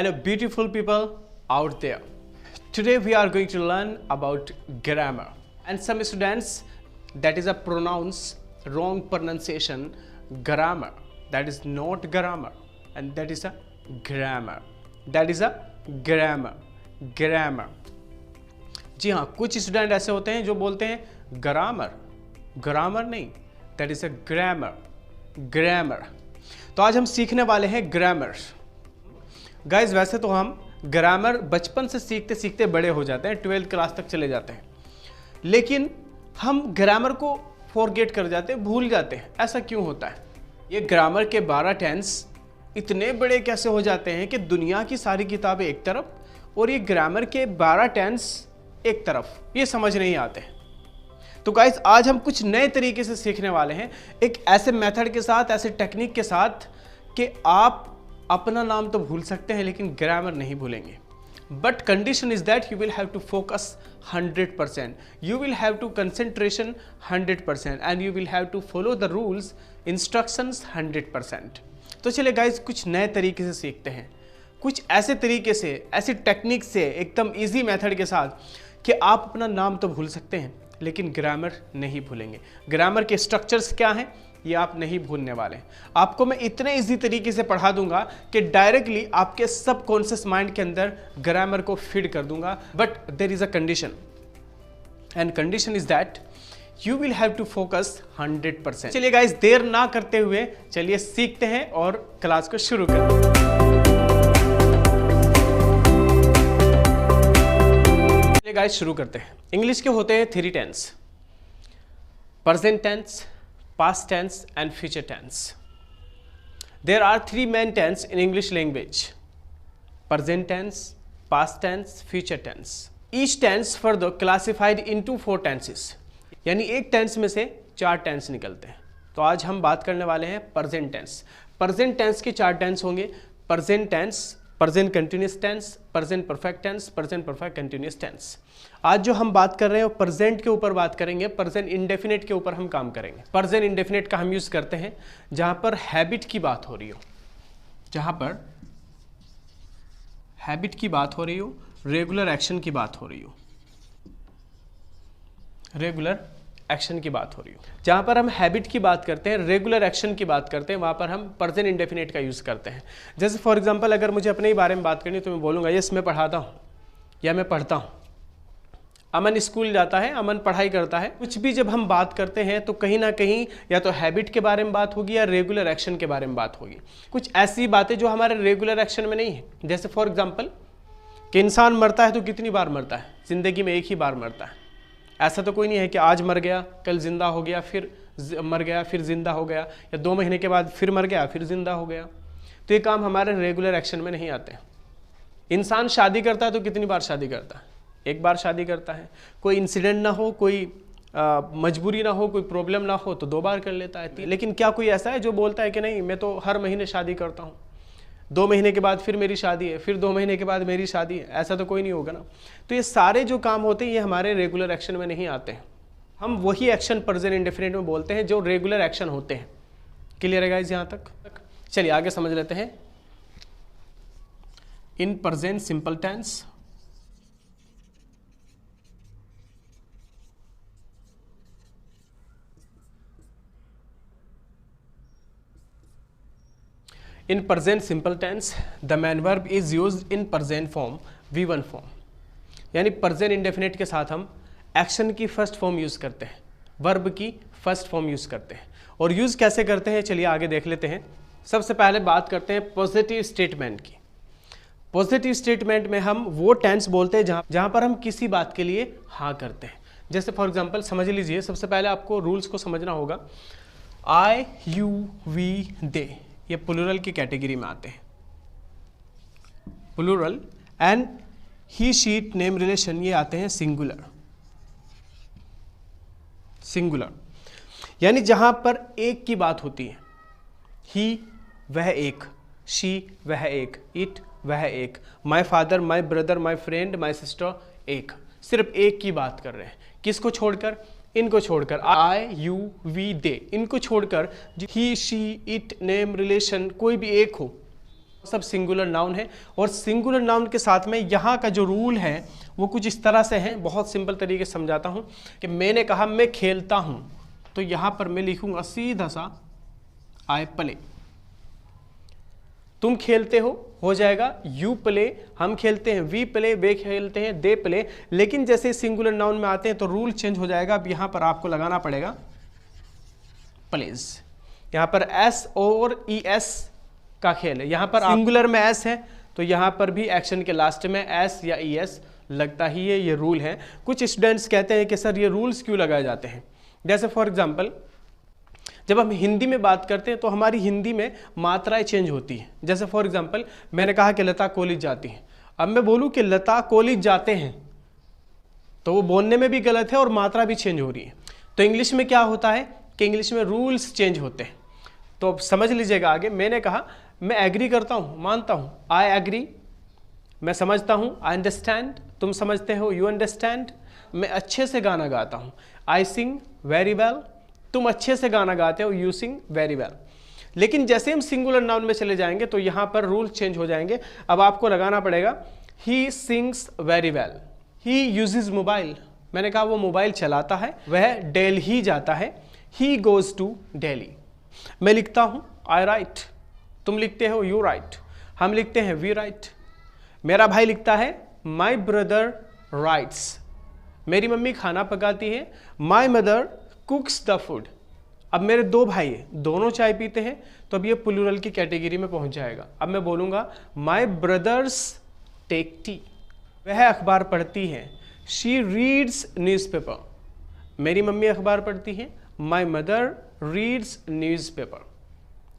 Hello, beautiful people out there. Today we are going to learn about grammar. And some students, that is a pronounce, wrong pronunciation, grammar. That is not grammar. And that is a grammar. That is a grammar. Grammar. जी हाँ, कुछ student ऐसे होते हैं जो बोलते हैं grammar. Grammar नहीं, that is a grammar. Grammar. तो आज हम सीखने वाले हैं ग्रामर. गाइज वैसे तो हम ग्रामर बचपन से सीखते सीखते बड़े हो जाते हैं, 12th क्लास तक चले जाते हैं, लेकिन हम ग्रामर को फॉरगेट कर जाते हैं, भूल जाते हैं. ऐसा क्यों होता है? ये ग्रामर के 12 टेंस इतने बड़े कैसे हो जाते हैं कि दुनिया की सारी किताबें एक तरफ और ये ग्रामर के 12 टेंस एक तरफ, ये समझ नहीं आते. तो गाइस आज हम कुछ नए तरीके से सीखने वाले हैं, एक ऐसे मेथड के साथ, ऐसे टेक्निक के साथ कि आप अपना नाम तो भूल सकते हैं लेकिन ग्रामर नहीं भूलेंगे. But condition is that you will have to focus 100%, you will have to concentration 100% and you will have to follow the rules, instructions 100%. तो चलिए गाइज कुछ नए तरीके से सीखते हैं, कुछ ऐसे तरीके से, ऐसी टेक्निक से, एकदम इजी मेथड के साथ कि आप अपना नाम तो भूल सकते हैं लेकिन ग्रामर नहीं भूलेंगे. ग्रामर के स्ट्रक्चर्स क्या हैं ये आप नहीं भूलने वाले. आपको मैं इतने इजी तरीके से पढ़ा दूंगा कि डायरेक्टली आपके सबकॉन्शियस माइंड के अंदर ग्रामर को फीड कर दूंगा. But there is a condition and condition is that you will have to focus 100%. चलिए गाइस देर ना करते हुए चलिए सीखते हैं और क्लास को शुरू करते हैं. चलिए गाइस शुरू करते हैं. इंग्लिश के होते हैं 3 tense: present tense, past tense and future tense. There are 3 main tense in English language: present tense, past tense, future tense. Each tense further classified into 4 tenses. यानी एक टेंस में से 4 टेंस निकलते हैं. तो आज हम बात करने वाले हैं प्रेजेंट टेंस. प्रेजेंट टेंस के 4 टेंस होंगे: present tense, present continuous tense, present perfect tense, present perfect continuous tense. आज जो हम बात कर रहे हैं वो प्रेजेंट के ऊपर बात करेंगे, प्रेजेंट इंडेफिनिट के ऊपर हम काम करेंगे. प्रेजेंट इंडेफिनिट का हम यूज करते हैं जहां पर हैबिट की बात हो रही हो, जहां पर हैबिट की बात हो रही हो, रेगुलर एक्शन की बात हो रही हो, रेगुलर एक्शन की बात हो रही हो. जहां पर हम हैबिट की बात करते हैं, रेगुलर एक्शन की बात करते हैं, वहां पर हम प्रेजेंट इंडेफिनिट का यूज करते हैं. जैसे फॉर एग्जांपल अगर मुझे अपने ही बारे में बात करनी है तो मैं बोलूंगा यस मैं पढ़ाता हूं या मैं पढ़ता हूं. अमन स्कूल जाता है, अमन पढ़ाई करता है. कुछ भी जब हम बात करते हैं तो कहीं ना कहीं या तो हैबिट के बारे में बात होगी या रेगुलर एक्शन के बारे में बात होगी. कुछ ऐसी बातें जो हमारे रेगुलर एक्शन में नहीं है. जैसे फॉर एग्जांपल कि इंसान मरता है तो कितनी बार मरता है? जिंदगी में एक ही बार मरता है. ऐसा तो कोई नहीं है कि आज मर गया, कल जिंदा हो गया, फिर मर गया, फिर जिंदा हो गया, या 2 महीने के बाद फिर मर गया, फिर जिंदा हो गया. तो ये काम हमारे रेगुलर एक्शन में नहीं आते. इंसान शादी करता है तो कितनी बार शादी करता है? एक बार शादी करता है. कोई इंसिडेंट ना हो, कोई मजबूरी ना हो, कोई प्रॉब्लम ना हो तो 2 बार कर लेता है. लेकिन क्या कोई ऐसा है जो बोलता है कि नहीं मैं तो हर महीने शादी करता हूँ, 2 महीने के बाद फिर मेरी शादी है, फिर 2 महीने के बाद मेरी शादी है? ऐसा तो कोई नहीं होगा ना. तो ये सारे जो काम होते हैं ये हमारे रेगुलर एक्शन में नहीं आते हैं. हम वही एक्शन प्रेजेंट इंडेफिनिट में बोलते हैं जो रेगुलर एक्शन होते हैं. क्लियर है गाइस यहाँ तक? चलिए आगे समझ लेते हैं. In present simple tense, in present simple tense the main verb is used in present form V1 form. यानी present indefinite के साथ हम एक्शन की फर्स्ट फॉर्म यूज करते हैं, वर्ब की फर्स्ट फॉर्म यूज करते हैं. और यूज कैसे करते हैं चलिए आगे देख लेते हैं. सबसे पहले बात करते हैं पॉजिटिव स्टेटमेंट की. पॉजिटिव स्टेटमेंट में हम वो टेंस बोलते हैं जहां पर हम किसी बात के लिए हाँ करते हैं. जैसे फॉर एग्जाम्पल समझ लीजिए, सबसे पहले आपको रूल्स को समझना होगा. आई, यू, वी, दे ये प्लूरल की कैटेगरी में आते हैं. Plural and he, she, it, name, relation ये आते हैं सिंगुलर. सिंगुलर यानी जहां पर एक की बात होती है. ही वह एक, शी वह एक, इट वह एक, my father, my brother, my friend, my sister एक. सिर्फ एक की बात कर रहे हैं. किसको छोड़कर? इनको छोड़कर. आई, यू, वी, दे इनको छोड़कर ही, शी, इट, नेम, रिलेशन कोई भी एक हो सब सिंगुलर नाउन है और सिंगुलर नाउन के साथ में यहाँ का जो रूल है वो कुछ इस तरह से है। बहुत सिंपल तरीके से समझाता हूँ कि मैंने कहा मैं खेलता हूँ, तो यहाँ पर मैं लिखूंगा सीधा सा आई प्ले। तुम खेलते हो जाएगा यू प्ले, हम खेलते हैं वी प्ले, वे खेलते हैं दे प्ले। लेकिन जैसे सिंगुलर नाउन में आते हैं तो रूल चेंज हो जाएगा। अब यहाँ पर आपको लगाना पड़ेगा प्लेज। यहाँ पर एस और ई एस का खेल है, यहाँ पर सिंगुलर में एस है तो यहाँ पर भी एक्शन के लास्ट में एस या ई एस लगता ही है, ये रूल है। कुछ स्टूडेंट्स कहते हैं कि सर ये रूल्स क्यों लगाए जाते हैं। जैसे फॉर एग्जांपल जब हम हिंदी में बात करते हैं तो हमारी हिंदी में मात्राएं चेंज होती हैं। जैसे फॉर एग्जांपल मैंने कहा कि लता कॉलेज जाती हैं, अब मैं बोलूँ कि लता कॉलेज जाते हैं तो वो बोलने में भी गलत है और मात्रा भी चेंज हो रही है। तो इंग्लिश में क्या होता है कि इंग्लिश में रूल्स चेंज होते हैं। तो समझ लीजिएगा आगे, मैंने कहा मैं एग्री करता हूँ, मानता हूँ, आई एग्री, मैं समझता हूँ, आई अंडरस्टैंड, तुम समझते हो, यू अंडरस्टैंड, मैं अच्छे से गाना गाता हूँ, आई सिंग वेरी वेल, तुम अच्छे से गाना गाते हो, यू सिंग वेरी वेल। लेकिन जैसे हम सिंगुलर नाउन में चले जाएंगे तो यहाँ पर रूल चेंज हो जाएंगे। अब आपको लगाना पड़ेगा he sings very well, he uses mobile, मैंने कहा वो मोबाइल चलाता है, वह दिल्ली जाता है, ही गोज टू दिल्ली। मैं लिखता हूँ आई राइट, तुम लिखते हो यू राइट, हम लिखते हैं वी राइट। मेरा भाई लिखता है माई ब्रदर राइट्स, मेरी मम्मी खाना पकाती है, माई मदर कुक्स द फूड। अब मेरे दो भाई हैं, दोनों चाय पीते हैं, तो अब ये प्लूरल की कैटेगरी में पहुंच जाएगा। अब मैं बोलूँगा माई ब्रदर्स टेक टी, वह अखबार पढ़ती है, शी रीड्स न्यूज़पेपर, मेरी मम्मी अखबार पढ़ती है, my mother reads newspaper.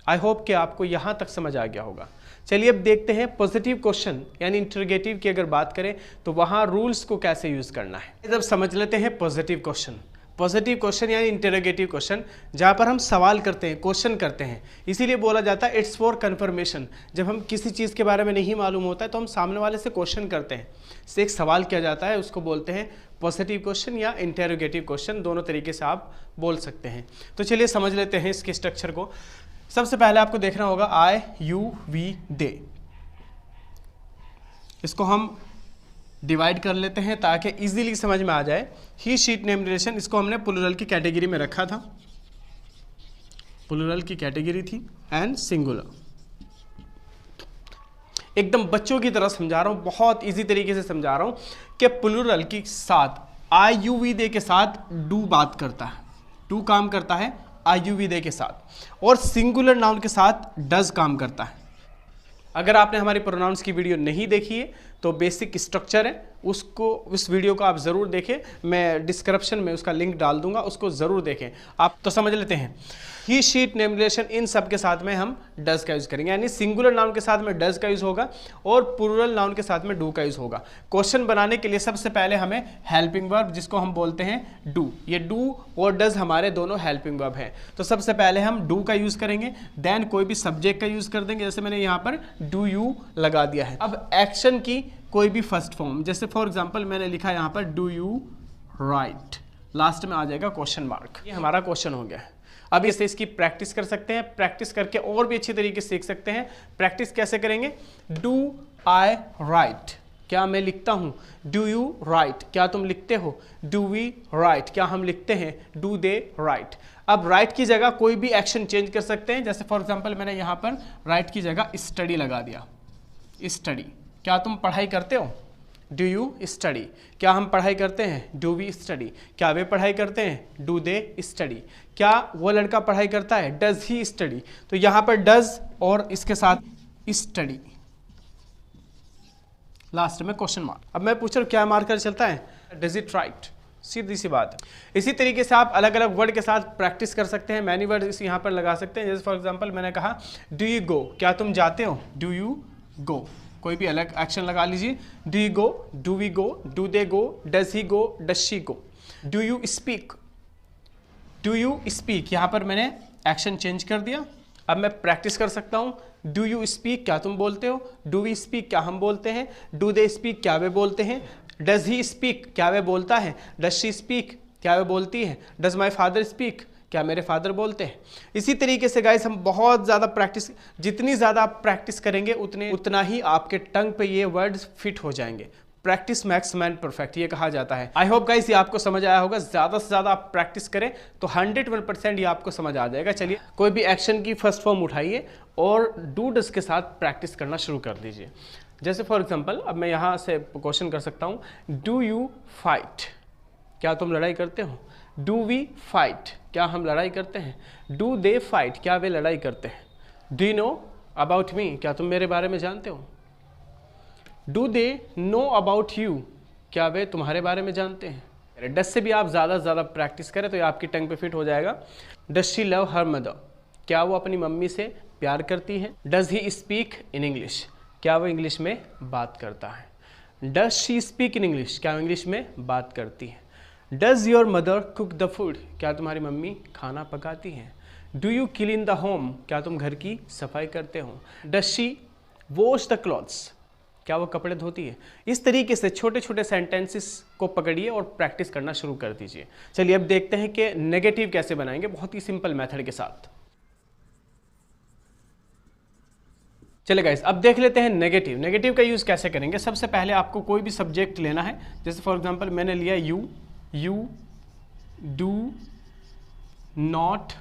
I hope कि आपको यहाँ तक समझ आ गया होगा। चलिए अब देखते हैं पॉजिटिव क्वेश्चन यानी इंटरोगेटिव की अगर बात करें तो वहाँ रूल्स को कैसे यूज़ करना है। जब समझ लेते हैं पॉजिटिव क्वेश्चन। पॉजिटिव क्वेश्चन यानी इंटरोगेटिव क्वेश्चन, जहाँ पर हम सवाल करते हैं, क्वेश्चन करते हैं, इसीलिए बोला जाता है इट्स फॉर कन्फर्मेशन। जब हम किसी चीज़ के बारे में नहीं मालूम होता है तो हम सामने वाले से क्वेश्चन करते हैं, से एक सवाल किया जाता है, उसको बोलते हैं पॉजिटिव क्वेश्चन या इंटरोगेटिव क्वेश्चन, दोनों तरीके से आप बोल सकते हैं। तो चलिए समझ लेते हैं इसके स्ट्रक्चर को। सबसे पहले आपको देखना होगा आई यू वी दे, इसको हम डिवाइड कर लेते हैं ताकि इजीली समझ में आ जाए। ही शीट नेम रिलेशन, इसको हमने प्लूरल की कैटेगरी में रखा था, प्लूरल की कैटेगरी थी, एंड सिंगुलर। एकदम बच्चों की तरह समझा रहा हूं, बहुत इजी तरीके से समझा रहा हूं कि प्लूरल के साथ आई यू वी दे के साथ डू बात करता है, डू काम करता है आई यू वी दे के साथ, और सिंगुलर नाउन के साथ डज काम करता है। अगर आपने हमारी प्रोनाउंस की वीडियो नहीं देखी है तो बेसिक स्ट्रक्चर है, उसको, उस वीडियो को आप ज़रूर देखें, मैं डिस्क्रिप्शन में उसका लिंक डाल दूंगा, उसको ज़रूर देखें आप। तो समझ लेते हैं ही शीट नेम रिलेशन, इन सब के साथ में हम डज का यूज़ करेंगे, यानी सिंगुलर नाउन के साथ में डज का यूज़ होगा और प्लूरल नाउन के साथ में डू का यूज़ होगा। क्वेश्चन बनाने के लिए सबसे पहले हमें हेल्पिंग वर्ब, जिसको हम बोलते हैं डू, ये डू और डज हमारे दोनों हेल्पिंग वर्ब हैं। तो सबसे पहले हम डू का यूज़ करेंगे, देन कोई भी सब्जेक्ट का यूज़ कर देंगे, जैसे मैंने यहाँ पर डू यू लगा दिया है। अब एक्शन की कोई भी फर्स्ट फॉर्म, जैसे फॉर एग्जांपल मैंने लिखा यहाँ पर डू यू राइट, लास्ट में आ जाएगा क्वेश्चन मार्क, ये हमारा क्वेश्चन हो गया है। अब इसे इसकी प्रैक्टिस कर सकते हैं, प्रैक्टिस करके और भी अच्छी तरीके से सीख सकते हैं। प्रैक्टिस कैसे करेंगे? डू आई राइट, क्या मैं लिखता हूँ? डू यू राइट, क्या तुम लिखते हो? डू वी राइट, क्या हम लिखते हैं? Do they right. अब राइट की जगह कोई भी एक्शन चेंज कर सकते हैं, जैसे फॉर एग्जांपल मैंने यहाँ पर राइट की जगह स्टडी लगा दिया, स्टडी, क्या तुम पढ़ाई करते हो? डू यू स्टडी, क्या हम पढ़ाई करते हैं? डू वी स्टडी, क्या वे पढ़ाई करते हैं? डू दे स्टडी, क्या वो लड़का पढ़ाई करता है? Does he study. तो यहाँ पर डज और इसके साथ स्टडी, लास्ट में क्वेश्चन मार्क। अब मैं पूछ रहा हूँ क्या मार्कर चलता है? डज इट राइट, सीधी सी बात है। इसी तरीके से आप अलग अलग वर्ड के साथ प्रैक्टिस कर सकते हैं, मैनी वर्ड इस यहाँ पर लगा सकते हैं। जैसे फॉर एग्जांपल मैंने कहा डू यू गो, क्या तुम जाते हो? डू यू गो, कोई भी अलग एक्शन लगा लीजिए। Do you go, do we go, do they go, does he go, does she go. Do you speak, do you speak, यहाँ पर मैंने एक्शन चेंज कर दिया। अब मैं प्रैक्टिस कर सकता हूँ। डू यू स्पीक, क्या तुम बोलते हो? डू वी स्पीक, क्या हम बोलते हैं? डू दे स्पीक, क्या वे बोलते हैं? डज ही स्पीक, क्या वे बोलता है? डज शी स्पीक, क्या वे बोलती है? डज माई फादर स्पीक, क्या मेरे फादर बोलते हैं। इसी तरीके से गाइस हम बहुत ज़्यादा प्रैक्टिस, जितनी ज़्यादा आप प्रैक्टिस करेंगे उतना ही आपके टंग पे ये वर्ड्स फिट हो जाएंगे। प्रैक्टिस मैक्स मैन परफेक्ट ये कहा जाता है। आई होप गाइस ये आपको समझ आया होगा। ज़्यादा से ज़्यादा आप प्रैक्टिस करें तो 101% ये आपको समझ आ जाएगा। चलिए कोई भी एक्शन की फर्स्ट फॉर्म उठाइए और डू डज के साथ प्रैक्टिस करना शुरू कर दीजिए। जैसे फॉर एग्जाम्पल अब मैं यहाँ से क्वेश्चन कर सकता हूँ, डू यू फाइट, क्या तुम लड़ाई करते हो। डू वी फाइट, क्या हम लड़ाई करते हैं। डू दे फाइट, क्या वे लड़ाई करते हैं। Do you know about me, क्या तुम मेरे बारे में जानते हो। Do they know about you, क्या वे तुम्हारे बारे में जानते हैं। डज से भी आप ज़्यादा से ज़्यादा प्रैक्टिस करें तो ये आपकी टंग पे फिट हो जाएगा। Does she love her mother, क्या वो अपनी मम्मी से प्यार करती है। Does he speak in English, क्या वो इंग्लिश में बात करता है। Does she speak in English, क्या वो इंग्लिश में बात करती है। Does your mother cook the food, क्या तुम्हारी मम्मी खाना पकाती है। Do you clean the home, क्या तुम घर की सफाई करते हो। Does she wash the clothes, क्या वो कपड़े धोती है। इस तरीके से छोटे छोटे सेंटेंसेस को पकड़िए और प्रैक्टिस करना शुरू कर दीजिए। चलिए अब देखते हैं कि नेगेटिव कैसे बनाएंगे, बहुत ही सिंपल मेथड के साथ। चलिए गाइस अब देख लेते हैं नेगेटिव। नेगेटिव का यूज़ कैसे करेंगे। सबसे पहले आपको कोई भी सब्जेक्ट लेना है। जैसे फॉर एग्जांपल मैंने लिया you, you do not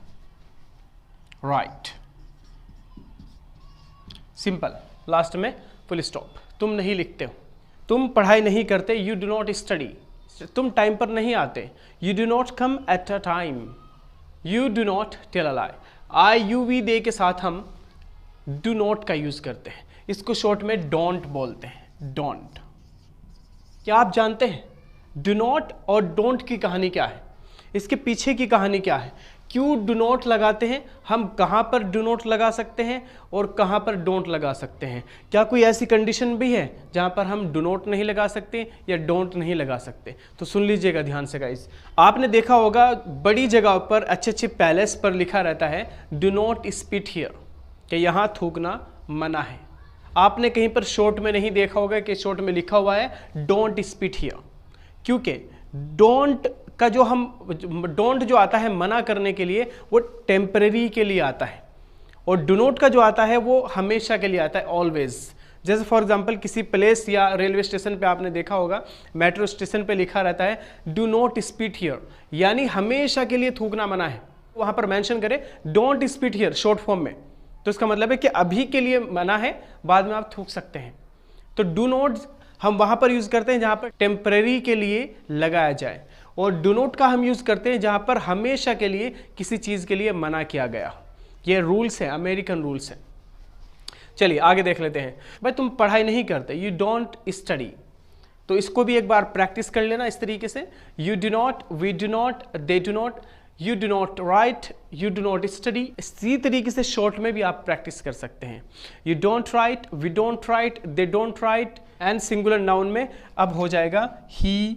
write, simple, last में फुल स्टॉप। तुम नहीं लिखते हो, तुम पढ़ाई नहीं करते। यू डू नॉट स्टडी, तुम टाइम पर नहीं आते। You do not come at a time. You do not tell a lie. I you we they के साथ हम डू नॉट का यूज करते हैं। इसको शॉर्ट में डोंट बोलते हैं, डोंट। क्या आप जानते हैं डू नॉट और डोंट की कहानी क्या है, इसके पीछे की कहानी क्या है। क्यों डू नॉट लगाते हैं, हम कहाँ पर डू नॉट लगा सकते हैं और कहाँ पर डोंट लगा सकते हैं। क्या कोई ऐसी कंडीशन भी है जहाँ पर हम डू नॉट नहीं लगा सकते या डोंट नहीं लगा सकते। तो सुन लीजिएगा ध्यान से गाइस। आपने देखा होगा बड़ी जगह पर, अच्छे अच्छे पैलेस पर लिखा रहता है डू नॉट स्पीट हियर, कि यहाँ थूकना मना है। आपने कहीं पर शॉर्ट में नहीं देखा होगा कि शॉर्ट में लिखा हुआ है डोंट स्पीट हियर, क्योंकि डोंट का जो डोंट जो आता है मना करने के लिए वो टेम्परेरी के लिए आता है, और डू नॉट का जो आता है वो हमेशा के लिए आता है, ऑलवेज। जैसे फॉर एग्जांपल किसी प्लेस या रेलवे स्टेशन पे आपने देखा होगा, मेट्रो स्टेशन पे लिखा रहता है डू नॉट स्पीट हियर, यानी हमेशा के लिए थूकना मना है। वहाँ पर मेंशन करें don't speak here short form में, तो इसका मतलब है कि अभी के लिए मना है, बाद में आप थूक सकते हैं। तो डू नॉट हम वहाँ पर यूज़ करते हैं जहाँ पर टेम्परेरी के लिए लगाया जाए, और डू नॉट का हम यूज़ करते हैं जहाँ पर हमेशा के लिए किसी चीज़ के लिए मना किया गया। ये रूल्स है, अमेरिकन रूल्स है। चलिए आगे देख लेते हैं। भाई तुम पढ़ाई नहीं करते, यू डोंट स्टडी, तो इसको भी एक बार प्रैक्टिस कर लेना इस तरीके से। You do not, we do not, they do not, you do not write, you do not study. इसी तरीके से शॉर्ट में भी आप प्रैक्टिस कर सकते हैं। You don't write, we don't write, they don't write. And singular noun में अब हो जाएगा ही,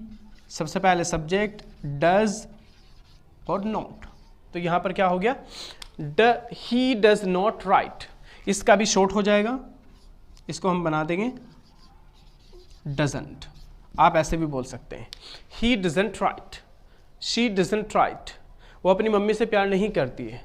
सबसे पहले सब्जेक्ट, डज और नॉट। तो यहाँ पर क्या हो गया, ही डज नॉट राइट, इसका भी शॉर्ट हो जाएगा, इसको हम बना देंगे डजंट। आप ऐसे भी बोल सकते हैं, he doesn't write, she doesn't write, वो अपनी मम्मी से प्यार नहीं करती है।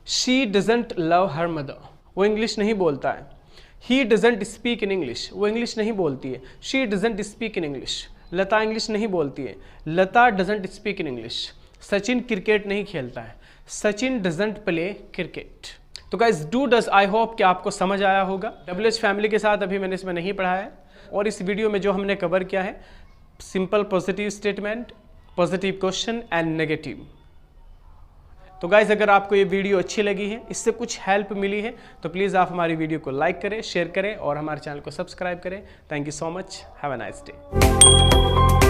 She doesn't love her mother, वो इंग्लिश नहीं बोलता है। He doesn't speak in English, वो इंग्लिश नहीं बोलती है। She doesn't speak in English, Lata English नहीं बोलती है। Lata doesn't speak in English. Sachin cricket नहीं खेलता है। Sachin doesn't play cricket. तो guys do does, I hope कि आपको समझ आया होगा। WH फैमिली के साथ अभी मैंने इसमें नहीं पढ़ाया है, और इस वीडियो में जो हमने कवर किया है simple positive statement, positive question and negative. तो गाइज अगर आपको ये वीडियो अच्छी लगी है, इससे कुछ हेल्प मिली है, तो प्लीज़ आप हमारी वीडियो को लाइक करें, शेयर करें और हमारे चैनल को सब्सक्राइब करें। Thank you so much, have a nice day.